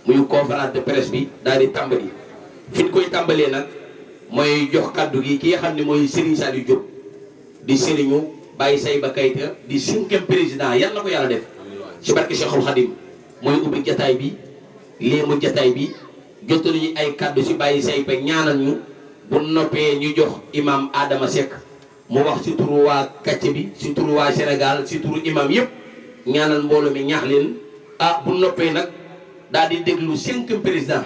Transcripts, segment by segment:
muy conférence de presse bi daal di tàmbali fi ñu koy tàmbalee nag mooy jox kàddu gi ki nga xam ne mooy Serigne Saliou Diop di Serigne Baye Sayba Keita di 5e président yal na ko yàlla def ci barke Cheikhul Khadim mooy ubbi jataay bi léemu jataay bi jottali ñu ay kàddu ci Baye Sayba ñaanal ñu bu noppee ñu jox imam Adama Seck mu wax ci turu waa kàcc bi ci turu waa Sénégal ci turu imam yëpp ñaanal mbooloo mi ñaax leen bu noppee nag daal di déglu 5e président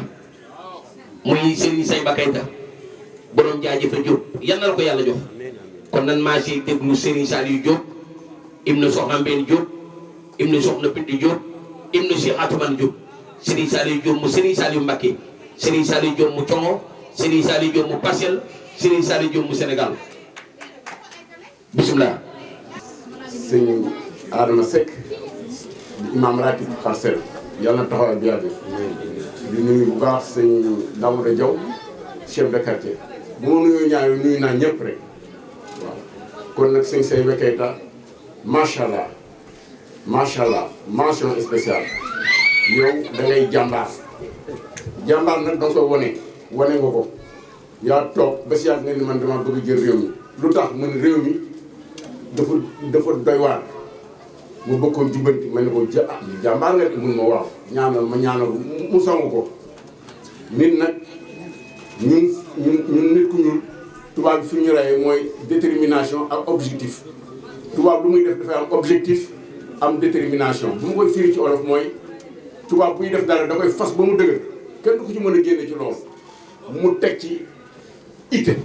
muy Serigne Sayba Keita borom jaajëfa Diop yal na la ko yàlla jox kon nan maa si déglu Serigne Saliou Diop ibnu Soxna Mbène Diop ibnu Soxna Pindi Diop ibnu Cheikh Atoumane Diop Serigne Saliou Diop mu Serigne Saliou Mbacké Serigne Saliou Diop mu Congo Serigne Saliou Diop mu Parcelles Serigne Saliou Diop mu Sénégal bisimilah. sëñ Adama Seck imam ratib Parcelles yàlla na taxawal bi yàgg di nuyu bu baax sëñ Daouda Diaw chef de quartier bu ma nuyoo ñaari nuyu naa ñëpp rek waaw kon nag sëñ Sayba Keita macha allah mention spéciale yow da ngay jàmbaar nag da nga koy wane nga ko yaa toog ba si yàgg nga ni man dama bëgg jël réew mi lu tax man réew mi dafa doy waar mu bëggoon jubbanti ma ne ko jàmbaar nga mun ma waaw ñaanal mu song ko nit nag ñun nit ku ñuul tubaab bi fi ñu reyee mooy détermination ak objectif tubaab lu muy def dafay am objectif am détermination bu ma koy firi ci olof mooy tubaab buy def dara da koy fas ba mu dëgër kenn du ko ci mën a génne ci loolu mu teg ci ite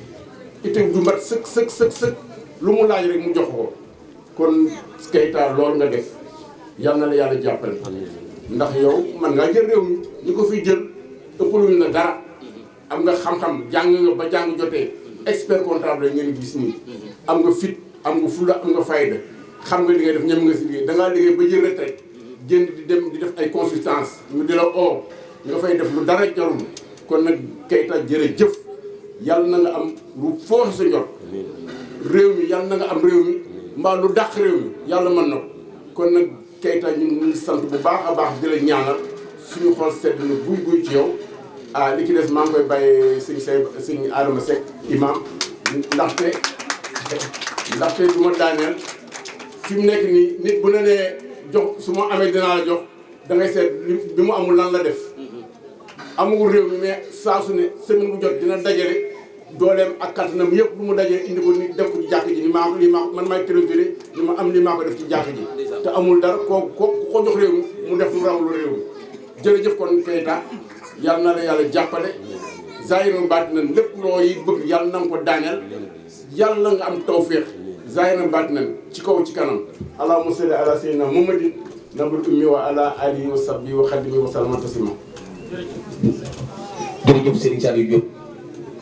du mat sëkk lu mu laaj rek mu jox ko kon Keita loolu nga def yal na la yàlla jàppale ndax yow man ngaa jël réew mi ñu ko fiy jël ëppaluñu na dara am nga xam-xam jàng nga ba jàng jotee expert comptable ngeen gis nii am nga fit am nga fulla am nga fayda xam nga li ngay def ñem nga si liggéey dangaa liggéey ba jël retraite génn di dem di def ay consultance ñu di la oo nga fay def lu dara jarul kon nag Keita jërëjëf yàlla na nga am lu foofu sa njot réew mi yàlla na nga am réew mi mbaa lu dàq réew mi yàlla mën na ko kon nag Keita ñu ngi sant bu baax a baax di la ñaanal suñu xol sedd na guy ci yow li ci des maa ngi koy bàyyee sëñ Adama Seck imam ndaxte du ma daaneel fi mu nekk nii nit bu ne nee jox su ma amee dinaa la jox da ngay seet bi mu amul lan la def amagul réew mi mais saa su ne semaine bu jot dina dajale dooleem ak kattanam yëpp lu mu dajale indi ko ni def ko ci jàkk ji ni maa man maay trésorier ni ma am li maa ko def ci jàkk ji te amul dara ko jox réew mi mu def lu raw lu réew mi jërëjëf kon Keita yàlla na la yàlla jàppale zahiran baatinan lépp loo yi bëgg yàlla na nga ko daaneel yàlla nga am tawféex zahiran baatinan ci kaw ci kanam allahumma salli ala sayyidina muhammadin nabil ummi wa ala alihi wa sahbihi wa xadimi wa salama taslima jërëjëf Serigne Saliou Diop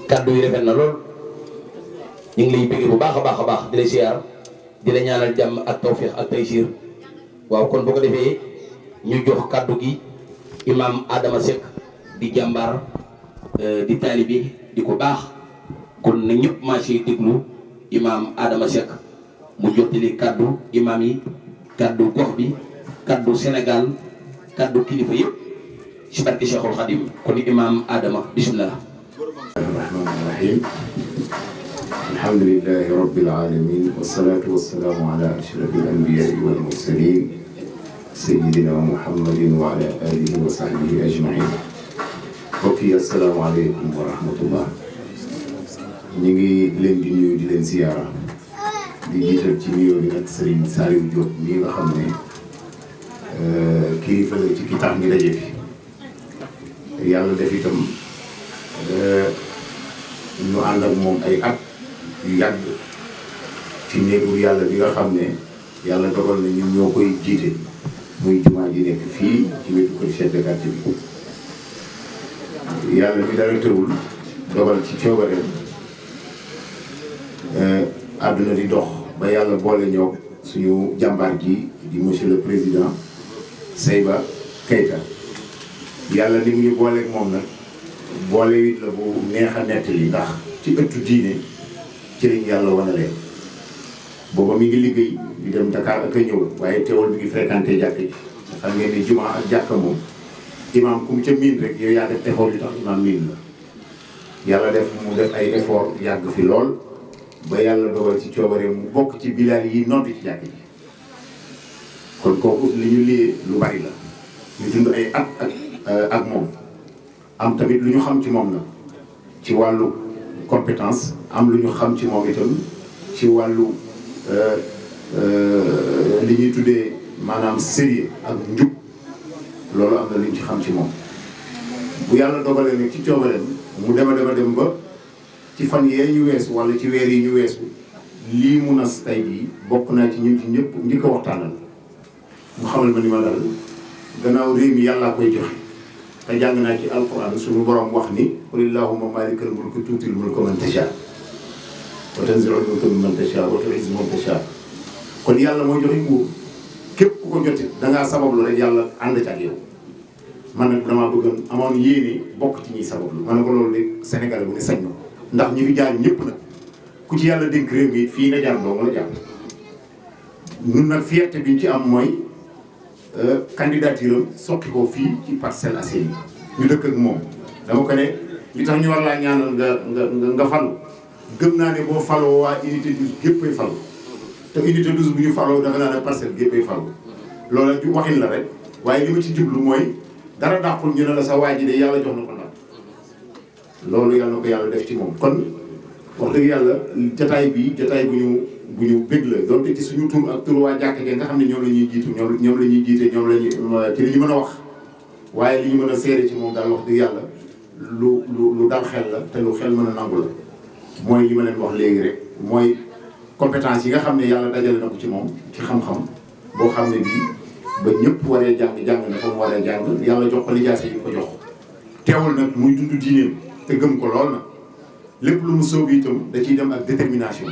kàddu yi rafet na lool ñu ngi lay bëgg bu baax a baax di la siyaar di la ñaanal jàmm ak tawféex ak taysiir waaw kon boo ko defee ñu jox kàddu gi imam Adama Seck di jàmbaar di taalibi di ko baax kon na ñëpp maa si déglu imam Adama Seck mu jottali kaddu imam yi kaddu gox bi kaddu Sénégal kaddu kilifa yëpp ci barke Cheikhul Khadim kon imam Adama bismillah. Rahmaani Rahim alhamdulillahi rabbil alamin wassalatu wassalamu ala ashrafil anbiya'i wal mursalin sayyidina Muhammadin wa ala alihi wa sahbihi ajmain. mbokk yi asalaamaaleykum wa rahmatullah ñu ngi leen di nuyu di leen ziyaara di jiital ci nuyoo bi nag Serigne Saliou Diop mii nga xam ne kilifa la ci ki tax ñu daje fi yàlla def itam ñu ànd ak moom ay at yu yàgg ci néegu yàlla bi nga xam ne yàlla dogal na ñun ñoo koy jiite muy jumaa ji nekk fii ci wetu kër chef de quartier bi yàlla mi dara tëwul dogal ci coobareem àdduna di dox ba yàlla boole ñoo suñu jàmbaar ji di monsieur le président Sayba Keita yàlla li mu ñu booleeg moom nag boole wit la bu neex a nettali ndax ci ëttu diine ci lañ yàlla wanalee booba mi ngi liggéey di dem Dakar ak a ñëw waaye teewul mi ngi fréquenté jàkk ji xam ngeen ni jumaa ak jàkka moom imaam ku mu ca miin rek yow yaa def effort yu tax imaam miin la yàlla def mu def ay effort yàgg fi lool ba yàlla dogal ci coobare mu bokk ci bilaal yi nodd ci jàkk ji kon kooku li ñu liyee lu bari la ñu dund ay at ak moom am tamit lu ñu xam ci moom la ci wàllu compétence am lu ñu xam ci moom itam ci wàllu li ñuy tuddee maanaam sérieux ak njub loolu am na lu ñu ci xam ci moom bu yàlla dogalee nag ci coobareem mu dem ba ci fan yee ñu weesu wala ci weer yi ñu weesu lii mu nas tey jii bokk naa ci ñun ci ñëpp njëkk a waxtaanal mu xamal ma ni ma daal gannaaw réew mi yàllaa koy joxe te jàng naa ci alquran suñu borom wax ni qul illahumma maalikal mulki tuutil mulka man tashaa wa tanzi'ul mulka mimman tashaa wa tu'izzu man tashaa kon yàlla mooy joxe nguur képp ku ko joti dangaa sabablu rek yàlla ànd ci ak yow man nag damaa bëggoon amoon yéene bokk ci ñuy sabablu ma ne ko loolu de Sénégal bu ne sañ na ndax ñi fi jaar ñëpp nag ku ci yàlla dénk réew mi fii nga jaar doo nga la jaar ñun nag fierté bi ñu ci am mooy candidature am soqi ko fii ci Parcelles Assainies ñu dëkk ak moom dama ko ne li tax ñu war laa ñaanal nga falu gëm naa ne boo faloo waa unité 12 géppay falu te unité 12 bu ñu faloo dafa naa ne parcelle géppay falu loola ju waxin la rek waaye li ma ci jublu mooy dara dàqul ñu ne la sa waa ji de yàlla jox na ko ndam loolu yàlla na ko yàlla def ci moom kon wax dëgg yàlla jataay bu ñu bëgg la donte ci suñu tur ak tur waa jàkk nga xam ne ñoom la ñuy jiitu ñoom la ñuy jiite ñoom la ñuy ci li ñu mën a wax waaye li ñu mën a seere ci moom daal wax dëgg yàlla lu dal xel la te lu xel mën a nangu la mooy li ma leen wax léegi rek mooy compétence yi nga xam ne yàlla dajale na ko ci moom ci xam-xam boo xam ne bii ba ñëpp waree jàng na fa mu waree jàng yàlla jox ko lijaasa yi ko jox teewul nag muy dund diineem te gëm ko lool nag lépp lu mu sóobu itam da ciy dem ak détermination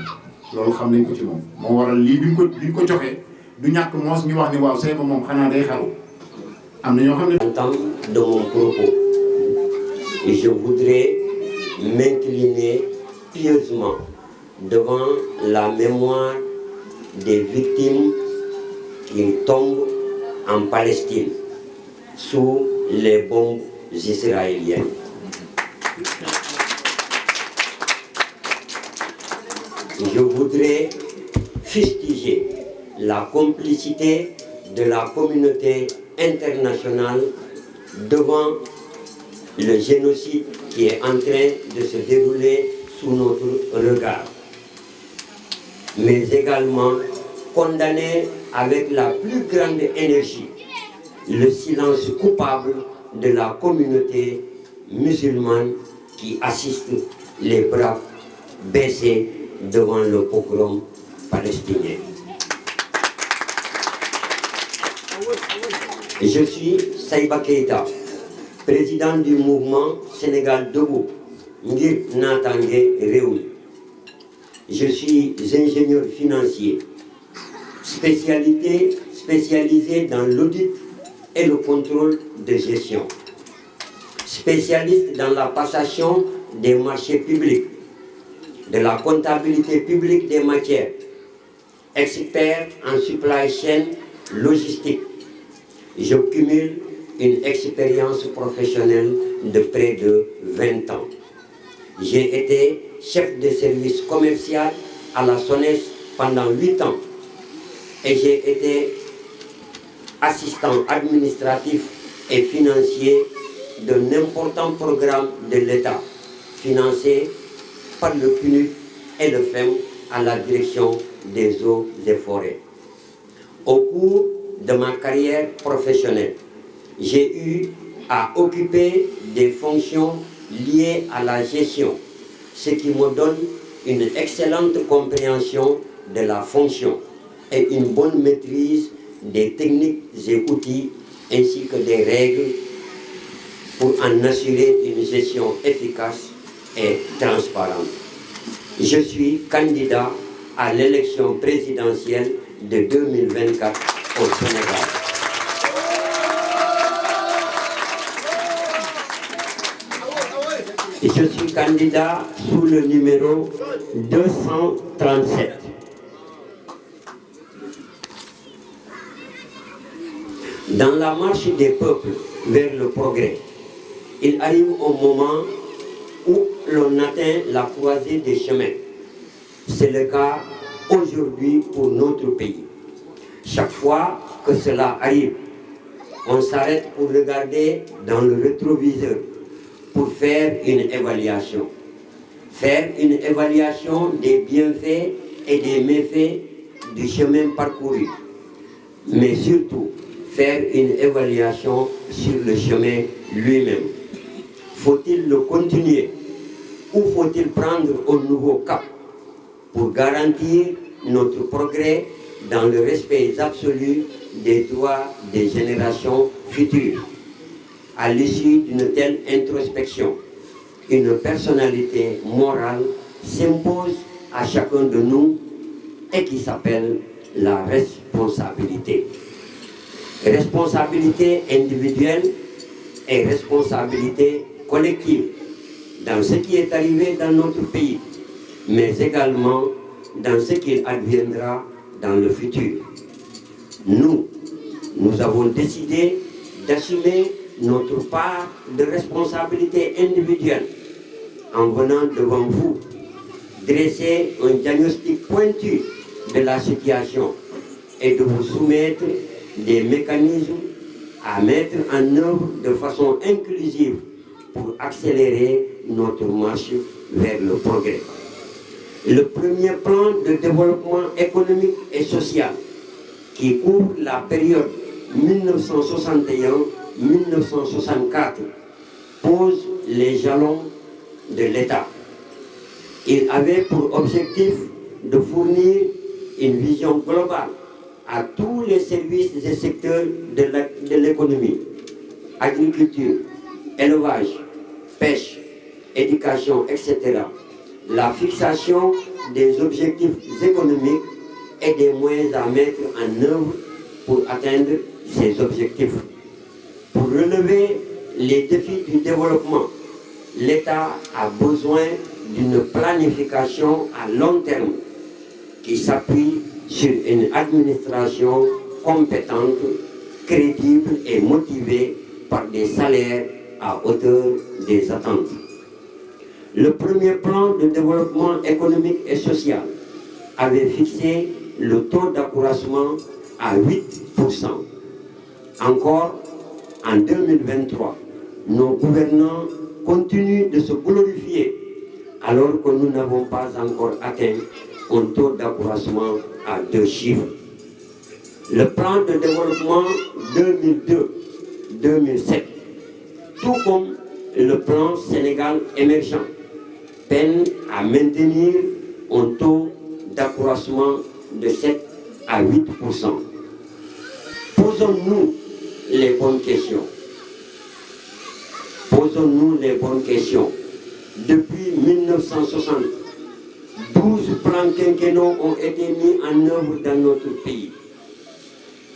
loolu xam nañ ko ci moom moo waral lii bi ñu ko joxee du ñàkk moos ñu wax ni waaw Seyba moom xanaa day xaru am na ñoo xam ne. En temps de mon propos, je voudrais m'incliner pieusement devant la mémoire des victimes qui tombent en Palestine sous les bombes israéliennes. Je voudrais fustiger la complicité de la communauté internationale devant le génocide qui est en train de se dérouler sous notre regard, mais également condamner avec la plus grande énergie le silence coupable de la communauté musulmane qui assiste les bras baissés devant le pogrom palestinien. Je suis Seyba Keïta, président du mouvement Sénégal Debout, Ngir Natangué Réoul. Je suis ingénieur financier, spécialisé dans l'audit et le contrôle de gestion, spécialiste dans la passation des marchés publics, de la comptabilité publique des matières, expert en supply chain logistique. Je cumule une expérience professionnelle de près de 20 ans. J'ai été chef de service commercial à la SONES pendant 8 ans et j'ai été assistant administratif et financier d'un important programme de l'État financé par le PNUD et le FEM à la direction des eaux et forêts. Au cours de ma carrière professionnelle, j'ai eu à occuper des fonctions liées à la gestion, ce qui me donne une excellente compréhension de la fonction et une bonne maîtrise des techniques et outils ainsi que des règles pour en assurer une gestion efficace et transparente. Je suis candidat à l'élection présidentielle de 2024 au Sénégal. Je suis candidat sous le numéro 237. Dans la marche des peuples, vers le progrès. Il arrive au moment où l'on atteint la croisée des chemins. C'est le cas aujourd'hui pour notre pays. Chaque fois que cela arrive, on s'arrête pour regarder dans le rétroviseur pour faire une évaluation. Faire une évaluation des bienfaits et des méfaits du chemin parcouru. Mais surtout, faire une évaluation sur le chemin lui-même. Faut-il le continuer ou faut-il prendre un nouveau cap pour garantir notre progrès dans le respect absolu des droits des générations futures? À l'issue d'une telle introspection, une personnalité morale s'impose à chacun de nous et qui s'appelle la responsabilité. Responsabilité individuelle et responsabilité collective dans ce qui est arrivé dans notre pays, mais également dans ce qu'il adviendra dans le futur. Nous avons décidé d'assumer notre part de responsabilité individuelle en venant devant vous dresser un diagnostic pointu de la situation et de vous soumettre des mécanismes à mettre en œuvre de façon inclusive pour accélérer notre marche vers le progrès. Le premier plan de développement économique et social qui couvre la période 1961-1964 pose les jalons de l'État. Il avait pour objectif de fournir une vision globale à tous les services et secteurs de l'économie, agriculture, élevage, pêche, éducation, etc. La fixation des objectifs économiques et des moyens à mettre en œuvre pour atteindre ces objectifs. Pour relever les défis du développement, l'État a besoin d'une planification à long terme qui s'appuie sur une administration compétente, crédible et motivée par des salaires à hauteur des attentes. Le premier plan de développement économique et social avait fixé le taux d'accroissement à 8%. Encore en 2023, nos gouvernants continuent de se glorifier alors que nous n'avons pas encore atteint un taux d'accroissement à 2 chiffres. Le plan de développement 2002-2007, tout comme le plan Sénégal émergent, peine à maintenir un taux d'accroissement de 7 à 8%. Posons-nous les bonnes questions. Posons-nous les bonnes questions. Depuis 1960, 12 plans quinquennaux ont été mis en œuvre dans notre pays.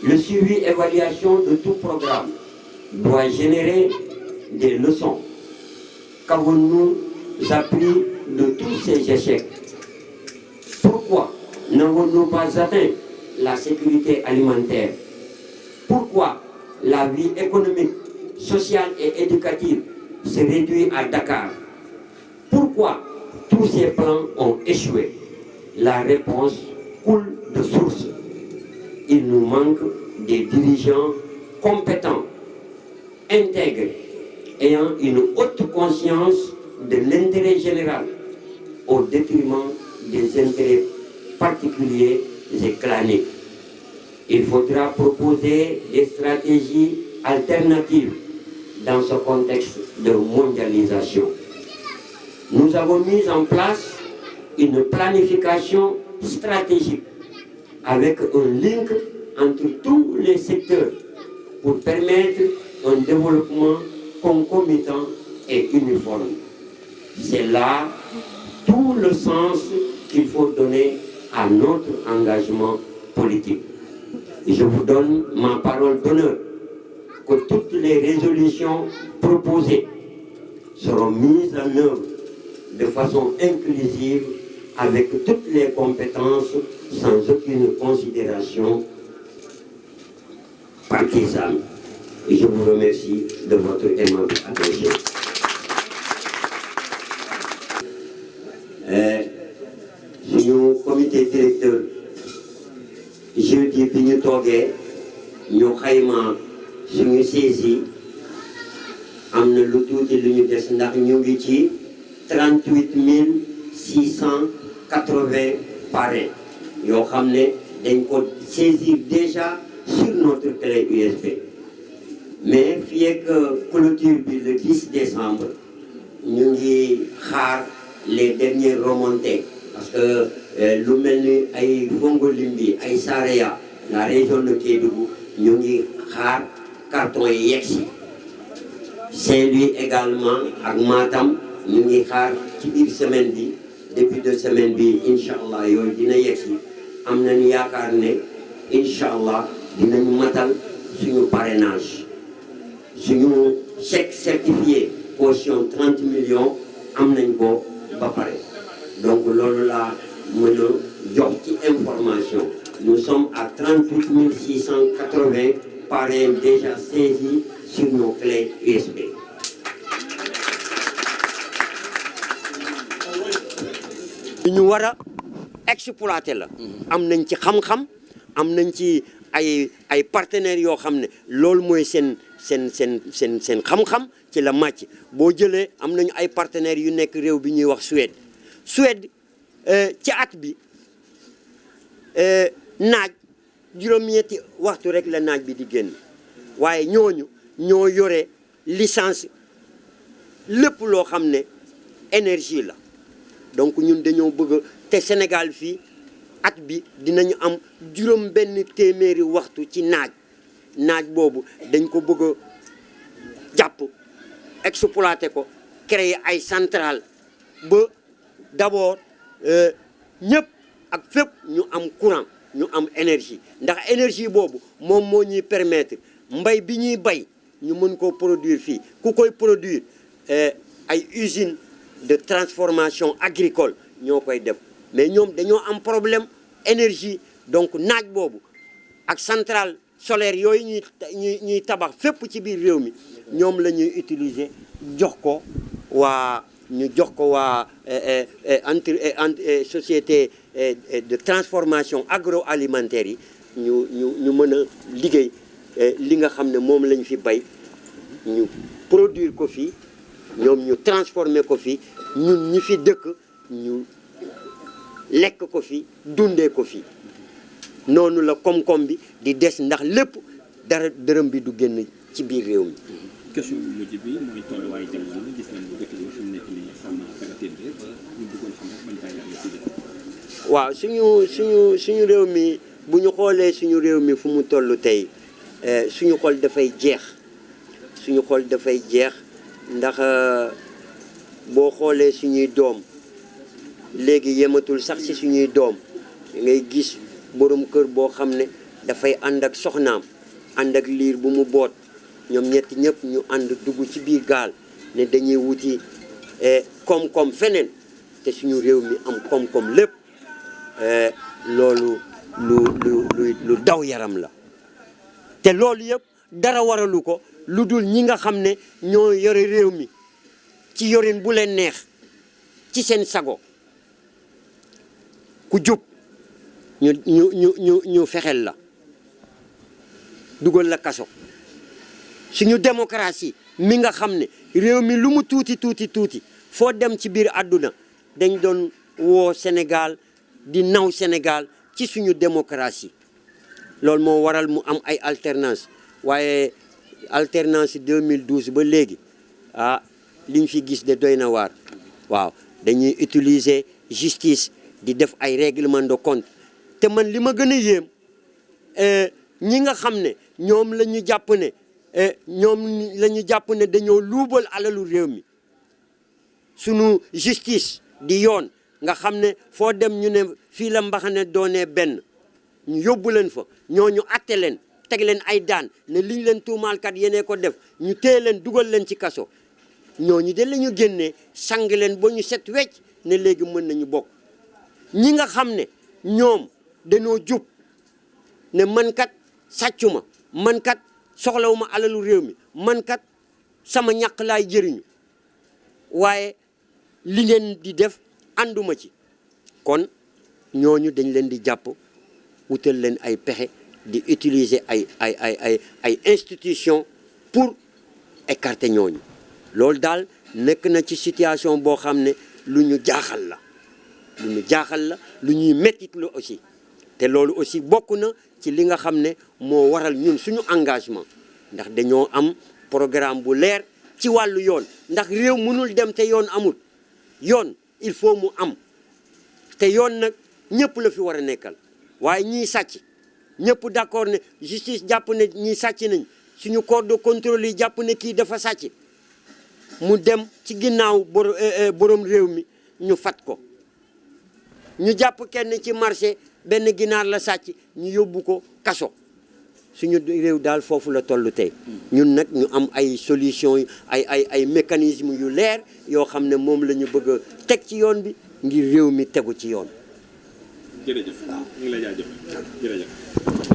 Le suivi-évaluation de tout programme doit générer des leçons. Qu'avons-nous appris de tous ces échecs? Pourquoi n'avons-nous pas atteint la sécurité alimentaire? Pourquoi la vie économique, sociale et éducative se réduit à Dakar? Pourquoi tous ces plans ont échoué? La réponse coule de source. Il nous manque des dirigeants compétents, intègres, ayant une haute conscience de l'intérêt général au détriment des intérêts particuliers et claniques. Il faudra proposer des stratégies alternatives dans ce contexte de mondialisation. Nous avons mis en place une planification stratégique avec un link entre tous les secteurs pour permettre un développement concomitant et uniforme. C'est là tout le sens qu'il faut donner à notre engagement politique. Je vous donne ma parole d'honneur que toutes les résolutions proposées seront mises en œuvre de façon inclusive avec toutes les compétences sans aucune considération partisane. Et je vous remercie de votre aimable attention. Suñu comité directeur jeudi bi ñu toogee ñu xayma suñu saisi am na lu tuuti lu ñu des ndax ñu ngi ci 38 680 parrains yoo xam ne dañ ko saisir déjà sur notre clé USB. Mais fii ak clôture bi le 10 décembre ñu ngi xaar les dernières remontées parce que lu mel ni ay Fongolimbi ay Saraya la région de Kédougou ñu ngi xaar carton yi yegsi Saint-Louis également ak Matam ñu ngi xaar ci biir semaine bi depuis 2 semaines bi incha allah yooyu dina yegsi am nañu yaakaar ne incha allah dinañu matal suñu parrainage suñu chèque certifié caution 30 millions am nañ ko ba pare donc loolu laa mën a jox ci information nous sommes à 38 680 parrains déjà saisis sur nos clés USB. ñu war a exploiter la am nañ ci xam-xam am nañ ci ay partenaires yoo xam ne loolu mooy seen xam-xam ci la màcc boo jëlee am nañu ay partenaires yu nekk réew bi ñuy wax Suède ci at bi naaj juróom-ñetti waxtu rek la naaj bi di génn waaye ñooñu ñoo yore licence lépp loo xam ne énergie la donc ñun dañoo bëgg te Sénégal fii at bi dinañu am juróom benn téeméeri waxtu ci naaj boobu dañ ko bëgg a jàpp exploiter ko créer ay centrale ba d'abord ñëpp ak fépp ñu am courant ñu am énergie ndax énergie boobu moom moo ñuy permettre mbay bi ñuy bay ñu mën koo produire fii ku koy produire ay usine de transformation agricole ñoo koy def mais ñoom dañoo am problème énergie donc naaj boobu ak centrale solaire yooyu ñuy tabax fépp ci biir réew mi ñoom la ñuy utiliser jox ko waa société de transformation agroalimentaire yi ñu mën a liggéey li nga xam ne moom lañ fi bay ñu produire ko fii ñoom ñu transformer ko fi ñun ñi fi dëkk ñu lekk ko fi dundee ko fi noonu la koom-koom bi di des ndax lépp dara dërëm bi du génn ci biir réew mi. question bu mujj bi mooy tolluwaayu jamono gis nañ bu dëkk bi fi mu nekk nii xam naa karatéel bi ba ñu bëggoon xam rek ban jàngat la ci def. waaw suñu réew mi bu ñu xoolee suñu réew mi fu mu toll tey suñu xol dafay jeex ndax boo xoolee suñuy doom léegi yematul sax ci suñuy doom ngay gis borom kër boo xam ne dafay ànd ak soxnaam ànd ak liir bu mu boot ñoom ñëpp ñu ànd dugg ci biir gaal ne dañuy wuti koom-koom feneen te suñu réew mi am koom-koom lépp loolu lu daw yaram la te loolu yëpp dara waralu ko lu dul ñi nga xam ne ñoo yore réew mi ci yorin bu leen neex ci seen sago ku jub ñu fexel la dugal la kaso suñu démocratie mi nga xam ne réew mi lu mu tuuti foo dem ci biir àdduna dañ doon woo Sénégal di naw Sénégal ci suñu démocratie loolu moo waral mu am ay alternance waaye alternance 2012 ba léegi liñ fi gis de doy na waar waaw dañuy utiliser justice di def ay règlement de compte te man li ma gën a yéem ñi nga xam ne ñoom la ñu jàpp ne dañoo luubal alalu réew mi sunu justice di yoon nga xam ne foo dem ñu ne fii la mbaxane doonee benn ñu yóbbu leen fa ñooñu atte leen teg leen ay daan ne liñ leen tuumaalkat yenee ko def ñu téye leen dugal leen ci kaso ñooñu de la ñu génnee sang leen ba ñu set wecc ne léegi mën nañu bokk ñi nga xam ne ñoom dañoo jub ne man kat sàccuma man kat soxlawuma alalu réew mi man kat sama ñàkk laay jëriñu waaye li ngeen di def ànduma ci kon ñooñu dañ leen di jàpp wutal leen ay pexe di utiliser ay institution pour écarter ñooñu loolu daal nekk na ci situation boo xam ne lu ñu jaaxal la lu ñuy mettit lu aussi te loolu aussi bokk na ci li nga xam ne moo waral ñun suñu engagement ndax dañoo am programme bu leer ci wàllu yoon ndax réew mënul dem te yoon amul yoon il faut mu am te yoon nag ñëpp la fi war a nekkal waaye ñiy sàcc ñëpp d'accord ne justice jàpp ne ñiy sàcc nañ suñu corps de contrôle yi jàpp ne kii dafa sàcc mu dem ci ginnaaw borom réew mi ñu fat ko ñu jàpp kenn ci marché benn ginaar la sàcc ñu yóbbu ko kaso suñu réew daal foofu la toll tey ñun nag ñu am ay solution ay mécanismes yu leer yoo xam ne moom la ñu bëgg a teg ci yoon bi ngir réew mi tegu ci yoon. jërëjëf ñu ngi lay jaajëfal jërëjëf.